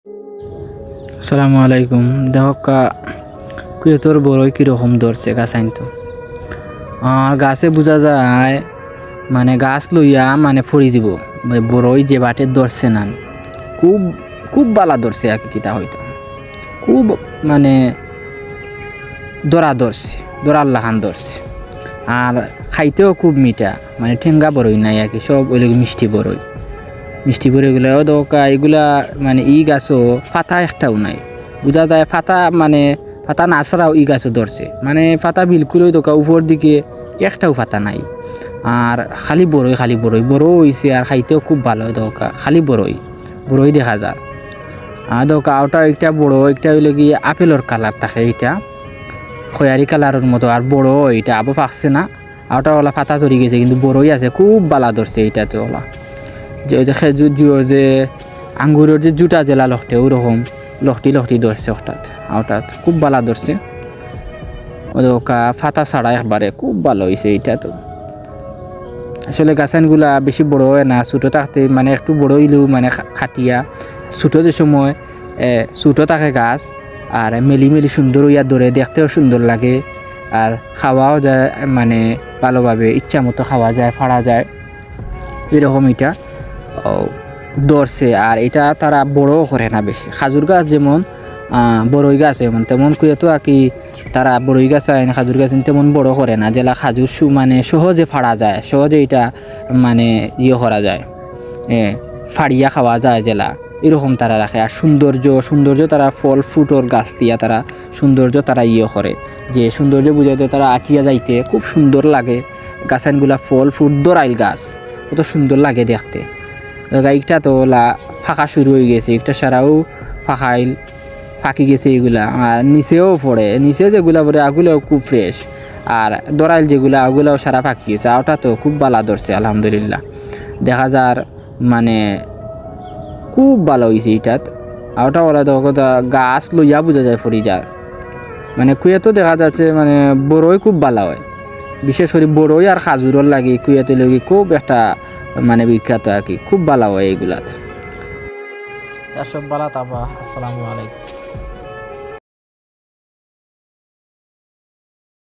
আসসালামু আলাইকুম। দেখা কুয়েতর বড়ই কীরকম ধরছে গাছ আইনতো আর গাছে বোঝা যায় মানে গাছ লইয়া মানে ফড়ি দিব বড়ই যে বাটে ধরছে না খুব খুব বালা ধরছে আর কি কিতা হইতো খুব মানে দরার লাখান ধরছে আর খাইতেও খুব মিঠা মানে ঠেঙ্গা বড়ই নাই আর কি সব ওই মিষ্টি বড়ইগুলাও দরকা এগুলা মানে ই গাছও পাতা একটাও নাই বোঝা যায় পাতা না ছাড়াও ই গাছও ধরছে মানে পাতা বিলকুলই দোকা উপর দিকে একটাও পাতা নাই আর খালি বড় হয়েছে আর খাইতেও খুব ভালো দরকার খালি বড়ই দেখা যায় আর দরকার ওটা একটা বড় একটা হইলে গিয়ে আপেলের কালার থাকে এইটা খয়ারি কালারের মতো আর বড় এটা আবো পাকছে না আর ওটা ওলা পাতা চড়ি গেছে কিন্তু বড়ই আছে খুব বালা ধরছে এইটাতে ওলা যে ওই যে খেজুর যে আঙ্গুরের যে জুটা জেলা লখটে ওরকম লখটি ধরছে হঠাৎ খুব ভালো ধরছে ওকা ফাতা ছাড়া একবারে খুব ভালো হয়েছে এইটা তো আসলে গাছানগুলা বেশি বড় হয় না ছোটো থাকতে মানে একটু বড় হইলেও মানে খাটিয়া ছোটো যে সময় ছোটো থাকে গাছ আর মেলি সুন্দর হইয়া ধরে দেখতেও সুন্দর লাগে আর খাওয়াও যায় মানে ভালোভাবে ইচ্ছা মতো খাওয়া যায় ফাড়া যায় এরকম এটা ধরছে আর এটা তারা বড়ও করে না বেশি খাজুর গাছ যেমন বড়ই গাছ এমন তেমন করে তো আর কি তারা বড়ই গাছ আইন খাজুর গাছ তেমন বড় করে না জেলা খাজুর মানে সহজে ফাড়া যায় সহজে এটা মানে করা যায় ফাড়িয়া খাওয়া যায় জেলা এরকম তারা রাখে আর সৌন্দর্য তারা ফল ফুটোর গাছ দিয়া তারা সৌন্দর্য তারা করে যে সৌন্দর্য বুঝাইতে তারা আটিয়া যাইতে খুব সুন্দর লাগে গাছানগুলা ফল ফুট দরাইল গাছ কত সুন্দর লাগে দেখতে গাইকটা তো ফাঁকা শুরু হয়ে গেছে একটা সারাও ফাঁকি গেছে এগুলা আর নিচেও পড়ে নিচেও যেগুলা পড়ে আগুলাও খুব ফ্রেশ আর দরাইল যেগুলা ওগুলাও সারা ফাঁকি গেছে আর ওটা তো খুব ভালো ধরছে আলহামদুলিল্লাহ দেখা যার মানে খুব ভালো হয়েছে এটাত আর ওটা ওরা তো গাছ লইয়া বোঝা যায় ফরি যার মানে কুয়েতো দেখা যাচ্ছে মানে বড়ই খুব ভালো হয় বিশেষ করে বড়ই আর খাজুরের লাগে কুয়েতে লগে খুব একটা মানে বিখ্যাত আর কি খুব ভালো হয় এইগুলাত তার সব ভালো তাবা আসসালামু আলাইকুম।